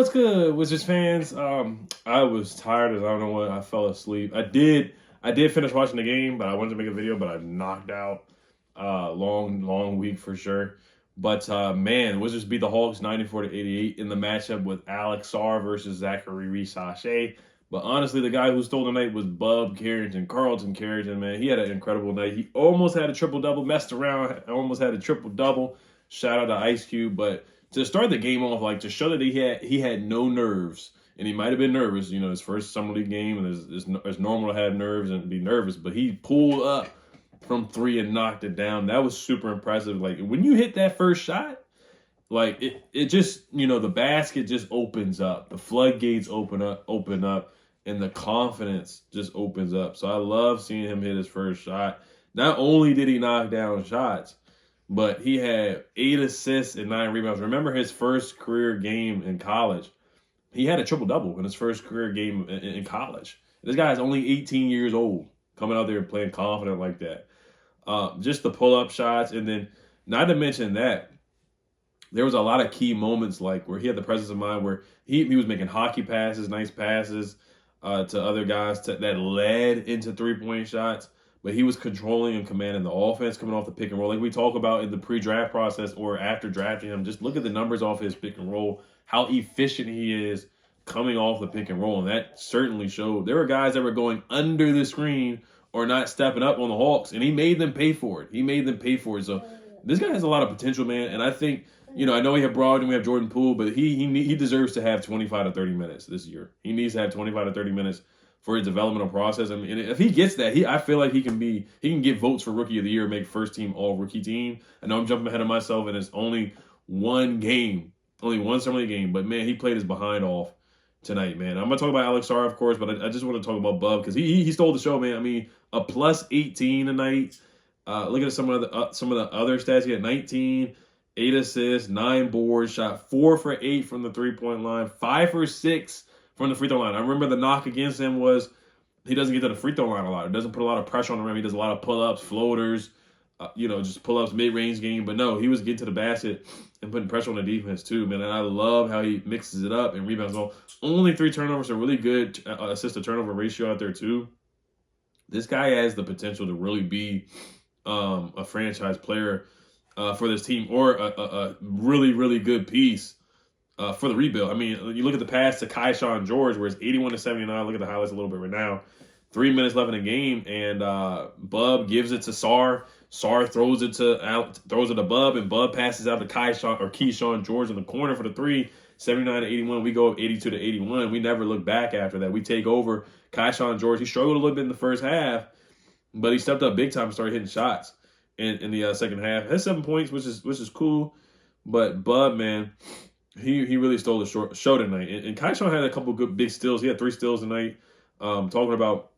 what's good, Wizards fans? I was tired as I don't know what. I fell asleep. I did finish watching the game, but I wanted to make a video, but I knocked out. Long week for sure. But man, Wizards beat the Hawks 94-88 in the matchup with Alex Sarr versus Zachary Reese-Sachet. But honestly, the guy who stole the night was Bub Carrington, Carlton Carrington, man. He had an incredible night. He almost had a triple-double, messed around, almost had a triple-double. Shout out to Ice Cube. But to start the game off, like to show that he had no nerves, and he might have been nervous, his first summer league game, and it's normal to have nerves and be nervous, but he pulled up from three and knocked it down. That was super impressive. Like when you hit that first shot, like it just, the basket just opens up, the floodgates open up, and the confidence just opens up. So I love seeing him hit his first shot. Not only did he knock down shots, but he had 8 assists and 9 rebounds. Remember his first career game in college? He had a triple-double in his first career game in college. This guy's only 18 years old, coming out there playing confident like that. Just the pull-up shots, and then not to mention that, there was a lot of key moments like where he had the presence of mind where he was making hockey passes, nice passes to other guys that led into three-point shots. But he was controlling and commanding the offense coming off the pick and roll. Like we talk about in the pre-draft process or after drafting him, just look at the numbers off his pick and roll, how efficient he is coming off the pick and roll. And that certainly showed. There were guys that were going under the screen or not stepping up on the Hawks, and he made them pay for it. So this guy has a lot of potential, man. And I think, I know we have Brogdon, we have Jordan Poole, but he deserves to have 25 to 30 minutes this year. He needs to have 25 to 30 minutes for his developmental process. I mean, if he gets that, I feel like he can get votes for Rookie of the Year, make first team all rookie team. I know I'm jumping ahead of myself, and it's only one summer league game, but man, he played his behind off tonight, man. I'm gonna talk about Alex Sarr, of course, but I just want to talk about Bub because he stole the show, man. I mean, a plus 18 tonight. Look at some of the other stats. He had 19, 8 assists, 9 boards, shot 4 for 8 from the 3-point line, 5 for 6 from the free throw line. I remember the knock against him was he doesn't get to the free throw line a lot. It doesn't put a lot of pressure on the rim. He does a lot of pull-ups, floaters, just pull-ups, mid-range game. But no, he was getting to the basket and putting pressure on the defense too, man. And I love how he mixes it up and rebounds. Well, only 3 turnovers, a really good assist-to-turnover ratio out there too. This guy has the potential to really be a franchise player for this team or a really, really good piece for the rebuild. I mean, you look at the pass to Kyshawn George, where it's 81-79. Look at the highlights a little bit right now. 3 minutes left in the game, and Bub gives it to Sarr. Sarr throws it to Bub, and Bub passes out to Kyshawn George in the corner for the 3. 79-81. We go up 82-81. We never look back after that. We take over. Kyshawn George, he struggled a little bit in the first half, but he stepped up big time and started hitting shots in the second half. Had 7 points, which is cool. But Bub, man, he really stole the show tonight. And Kyshawn had a couple good big steals. He had 3 steals tonight. Talking about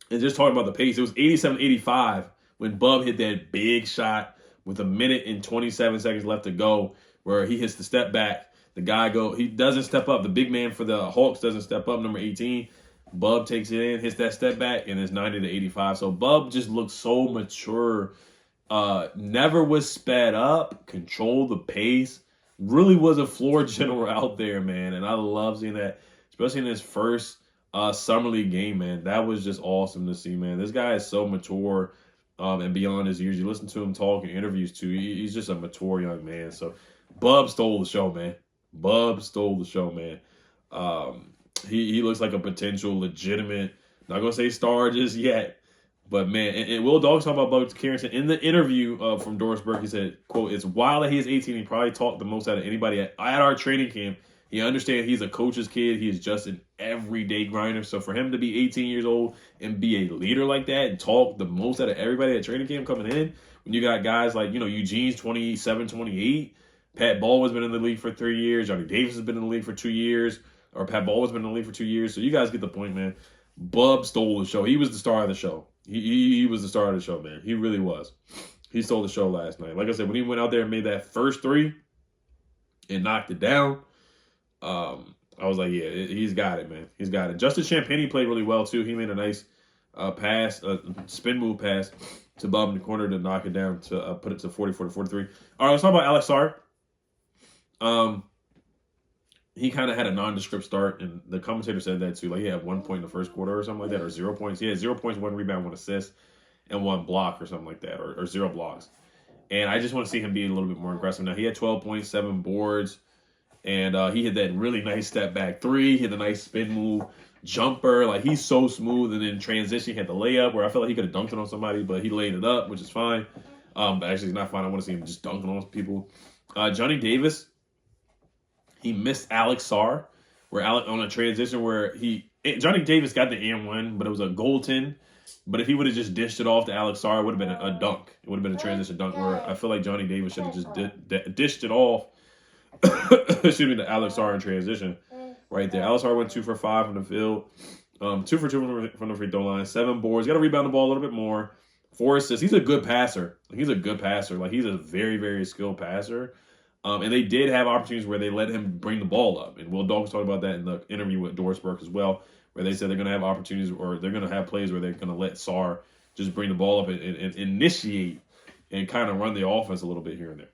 the pace. It was 87-85 when Bub hit that big shot with 1 minute and 27 seconds left to go, where he hits the step back. He doesn't step up. The big man for the Hawks doesn't step up, number 18. Bub takes it in, hits that step back, and it's 90-85. So Bub just looks so mature. Never was sped up, controlled the pace. Really was a floor general out there, man. And I love seeing that, especially in his first summer league game, man. That was just awesome to see, man. This guy is so mature and beyond his years. You listen to him talk in interviews, too. He's just a mature young man. So Bub stole the show, man. He looks like a potential legitimate, not going to say star just yet, but man, and Will Dog talked about Bub Carrington in the interview from Dorisburg. He said, quote, "It's wild that he is 18. He probably talked the most out of anybody at our training camp. He understands he's a coach's kid. He is just an everyday grinder. So for him to be 18 years old and be a leader like that and talk the most out of everybody at training camp coming in, when you got guys like, Eugene's 27, 28, Pat Baldwin's been in the league for 3 years. Johnny Davis has been in the league for 2 years. Or Pat Baldwin's been in the league for 2 years. So you guys get the point, man. Bub stole the show. He was the star of the show. He was the star of the show, man. He really was. He stole the show last night. Like I said, when he went out there and made that first 3 and knocked it down, I was like, yeah, he's got it, man. He's got it. Justin Champagnie played really well, too. He made a nice pass, spin move pass to Bub in the corner to knock it down to put it to 44-43. All right, let's talk about Alex Sarr. he kind of had a nondescript start, and the commentator said that too. Like he had 1 point in the first quarter or something like that, or 0 points. He had 0 points, 1 rebound, 1 assist, and 1 block or something like that, or 0 blocks. And I just want to see him be a little bit more aggressive. Now he had 12 points, 7 boards, and he hit that really nice step back three. He had a nice spin move, jumper. Like he's so smooth. And then transition, he had the layup where I felt like he could have dunked it on somebody, but he laid it up, which is fine. But actually, it's not fine. I want to see him just dunking on people. Johnny Davis, he missed Alex Sarr, where Alex on a transition where Johnny Davis got the and one, but it was a goaltend. But if he would have just dished it off to Alex Sarr, it would have been a dunk. It would have been a transition dunk where I feel like Johnny Davis should have just dished it off. Excuse me, to Alex Sarr in transition right there. Alex Sarr went 2 for 5 from the field, 2 for 2 from the free throw line, 7 boards. Got to rebound the ball a little bit more. 4 assists. He's a good passer. He's a good passer. Like he's a very, very skilled passer. And they did have opportunities where they let him bring the ball up. And Will Dawkins talked about that in the interview with Doris Burke as well, where they said they're going to have opportunities or they're going to have plays where they're going to let Sarr just bring the ball up and initiate and kind of run the offense a little bit here and there.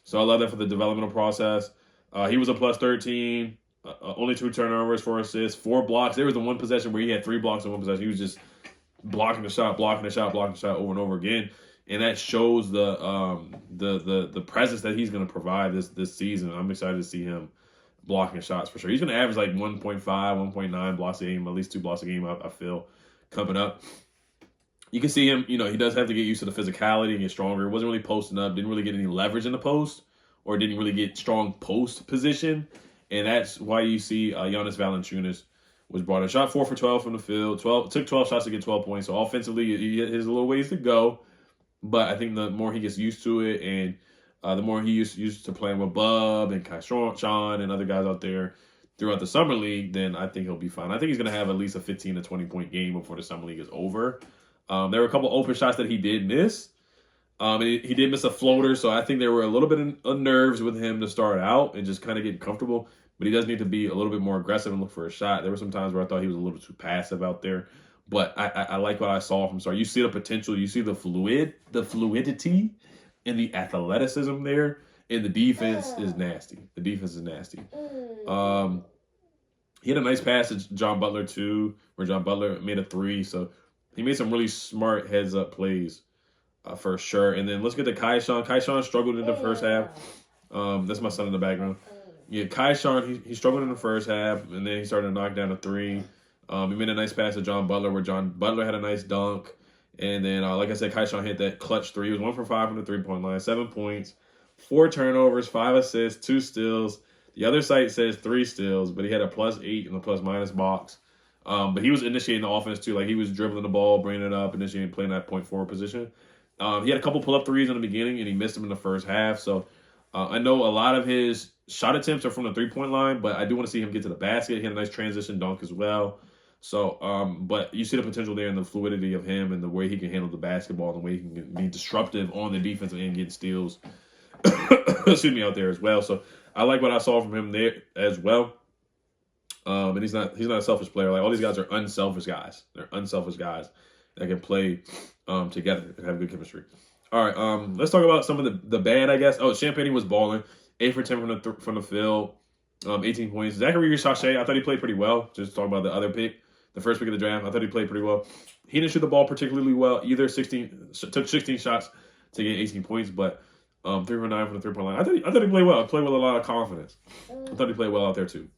So I love that for the developmental process. He was a plus 13, only 2 turnovers, 4 assists, 4 blocks. There was the one possession where he had 3 blocks in one possession. He was just blocking the shot over and over again. And that shows the presence that he's going to provide this season. I'm excited to see him blocking shots for sure. He's going to average like 1.5, 1.9 blocks a game, at least 2 blocks a game, I feel, coming up. You can see him, he does have to get used to the physicality and get stronger. He wasn't really posting up, didn't really get any leverage in the post, or didn't really get strong post position. And that's why you see Giannis Valanciunas was brought in. Shot 4 for 12 from the field. Took 12 shots to get 12 points. So offensively, he has a little ways to go. But I think the more he gets used to it and the more he used to playing with Bub and Kyshawn and other guys out there throughout the summer league, then I think he'll be fine. I think he's going to have at least a 15 to 20-point game before the summer league is over. There were a couple open shots that he did miss. And he did miss a floater, so I think there were a little bit of nerves with him to start out and just kind of get comfortable. But he does need to be a little bit more aggressive and look for a shot. There were some times where I thought he was a little too passive out there. But I like what I saw from Sarr. You see the potential. You see the fluidity and the athleticism there. And the defense is nasty. He had a nice pass to John Butler, too, where John Butler made a 3. So he made some really smart heads-up plays for sure. And then let's get to Kyshawn. Kyshawn struggled in the first half. That's my son in the background. Yeah, Kyshawn, he struggled in the first half, and then he started to knock down a 3. He made a nice pass to John Butler, where John Butler had a nice dunk. And then, like I said, Kyshawn hit that clutch 3. He was 1 for 5 from the three-point line, 7 points, 4 turnovers, 5 assists, 2 steals. The other site says 3 steals, but he had a +8 in the plus-minus box. But he was initiating the offense, too. Like, he was dribbling the ball, bringing it up, initiating, playing that point forward position. He had a couple pull-up threes in the beginning, and he missed them in the first half. So, I know a lot of his shot attempts are from the three-point line, but I do want to see him get to the basket. He had a nice transition dunk as well. So, but you see the potential there in the fluidity of him and the way he can handle the basketball, and the way he can be disruptive on the defensive end, getting steals, out there as well. So I like what I saw from him there as well. And he's not a selfish player. Like, all these guys are unselfish guys. They're unselfish guys that can play together and have good chemistry. All right, let's talk about some of the bad, I guess. Oh, Champagne was balling, 8 for 10 from the field, 18 points. Zachary Sachet, I thought he played pretty well. Just talking about the other pick. The first pick of the draft, I thought he played pretty well. He didn't shoot the ball particularly well either. Took 16 shots to get 18 points, but 3 for 9 from the three-point line. I thought he played well. Played with a lot of confidence. I thought he played well out there too.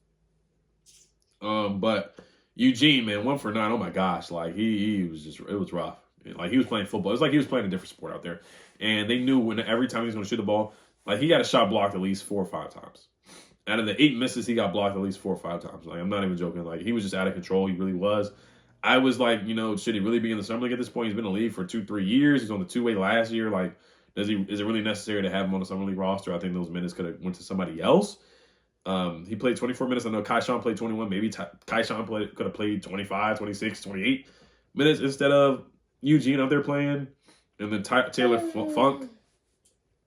But Eugene, man, 1 for 9. Oh my gosh, like he was just, it was rough. Like, he was playing football. It was like he was playing a different sport out there, and they knew every time he was going to shoot the ball, like, he got a shot blocked at least 4 or 5 times. Out of the 8 misses, he got blocked at least 4 or 5 times. Like, I'm not even joking. Like, he was just out of control. He really was. I was like, should he really be in the summer league at this point? He's been in the league for 2-3 years. He's on the two-way last year. Like, is it really necessary to have him on the summer league roster? I think those minutes could have went to somebody else. He played 24 minutes. I know Kyshawn played 21. Maybe Kyshawn could have played 25, 26, 28 minutes instead of Eugene out there playing. And then Taylor Funk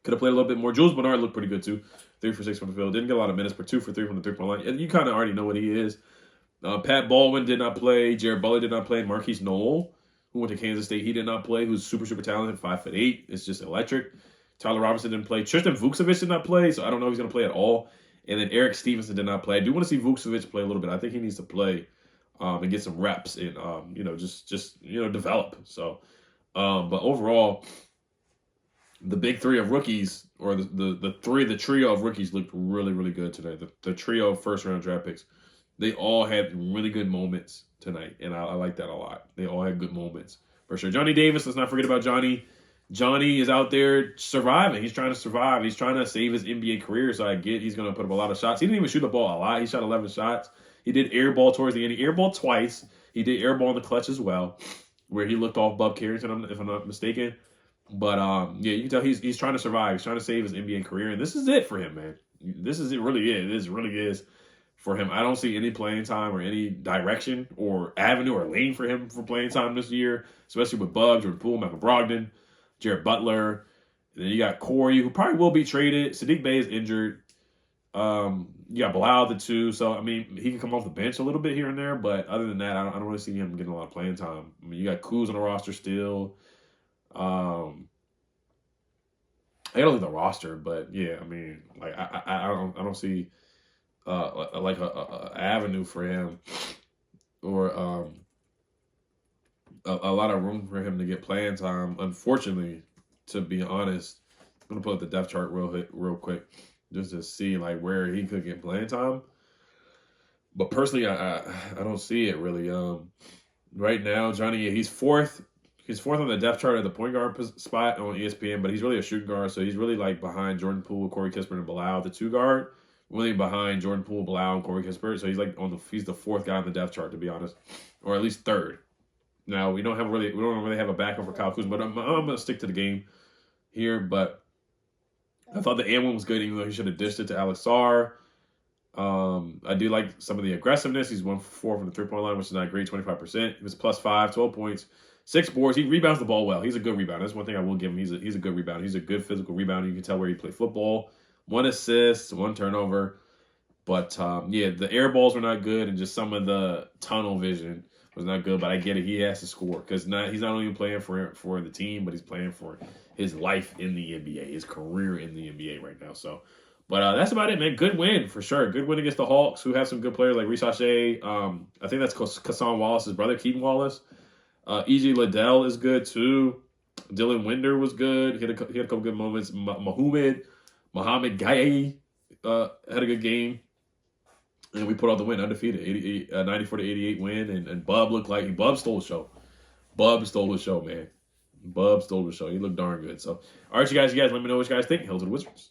could have played a little bit more. Jules Bernard looked pretty good too. 3 for 6 from the field. Didn't get a lot of minutes, but 2 for 3 from the three-point line. And you kind of already know what he is. Pat Baldwin did not play. Jared Butler did not play. Marquise Knoll, who went to Kansas State, he did not play. Who's super, super talented, 5'8". It's just electric. Tyler Robinson didn't play. Tristan Vukcevic did not play, so I don't know if he's going to play at all. And then Eric Stevenson did not play. I do want to see Vucevic play a little bit. I think he needs to play and get some reps and just develop. So, but overall, the big three of rookies, or the trio of rookies looked really, really good tonight. The trio of first round draft picks, they all had really good moments tonight, and I like that a lot. They all had good moments for sure. Johnny Davis, let's not forget about Johnny. Johnny is out there surviving. He's trying to survive. He's trying to save his NBA career. So I get he's going to put up a lot of shots. He didn't even shoot the ball a lot. He shot 11 shots. He did airball towards the end. He airball twice. He did airball in the clutch as well, where he looked off Bub Carrington, if I'm not mistaken. But yeah, you can tell he's trying to survive. He's trying to save his NBA career, and this is it for him, man. This is it. Really is. This really is for him. I don't see any playing time or any direction or avenue or lane for him for playing time this year, especially with Bub, Jordan Poole, Michael Brogdon, Jared Butler. And then you got Corey, who probably will be traded. Sadiq Bey is injured. You got Bilal the two. So, I mean, he can come off the bench a little bit here and there. But other than that, I don't really see him getting a lot of playing time. I mean, you got Kuz on the roster still. I don't think the roster, but yeah, I mean, like I don't see like a avenue for him or a lot of room for him to get playing time. Unfortunately, to be honest, I'm gonna pull up the depth chart real quick just to see like where he could get playing time. But personally, I don't see it really. Right now, Johnny, he's fourth. He's fourth on the depth chart at the point guard spot on ESPN, but he's really a shooting guard, so he's really like behind Jordan Poole, Corey Kispert, and Bilal, the two guard. Really behind Jordan Poole, Bilal, and Corey Kispert, so he's like he's the fourth guy on the depth chart, to be honest, or at least third. Now we don't really have a backup for Kyle Kuzma, but I'm gonna stick to the game here. But I thought the and one was good, even though he should have dished it to Alex Sarr. I do like some of the aggressiveness. He's 1 for 4 from the 3-point line, which is not great, 25%. He was +5, 12 points. 6 boards. He rebounds the ball well. He's a good rebounder. That's one thing I will give him. He's a good rebounder. He's a good physical rebounder. You can tell where he played football. 1 assist, 1 turnover. But, yeah, the air balls were not good, and just some of the tunnel vision was not good. But I get it. He has to score because he's not only playing for the team, but he's playing for his life in the NBA, his career in the NBA right now. So, but that's about it, man. Good win for sure. Good win against the Hawks, who have some good players like Reece Shea. I think that's Kyshawn Wallace's brother, Keaton Wallace. E.J. Liddell is good too. Dylan Winder was good. He had a couple good moments. Mohamed Gaye had a good game. And we put out the win, undefeated, 94-88 win. And Bub looked like Bub stole the show. Bub stole the show, man. Bub stole the show. He looked darn good. So, all right, you guys, let me know what you guys think. Hail to the Wizards.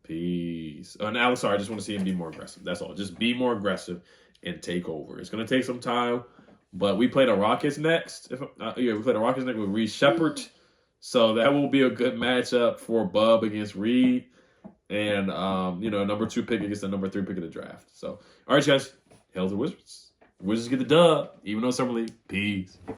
Peace. And Alex, sorry, I just want to see him be more aggressive. That's all. Just be more aggressive and take over. It's going to take some time. But we play the Rockets next. We play the Rockets next with Reed Shepherd. So that will be a good matchup for Bub against Reed. And, number 2 pick against the number 3 pick of the draft. So, all right, guys. Hail to the Wizards. Wizards get the dub, even though Summer League. Peace.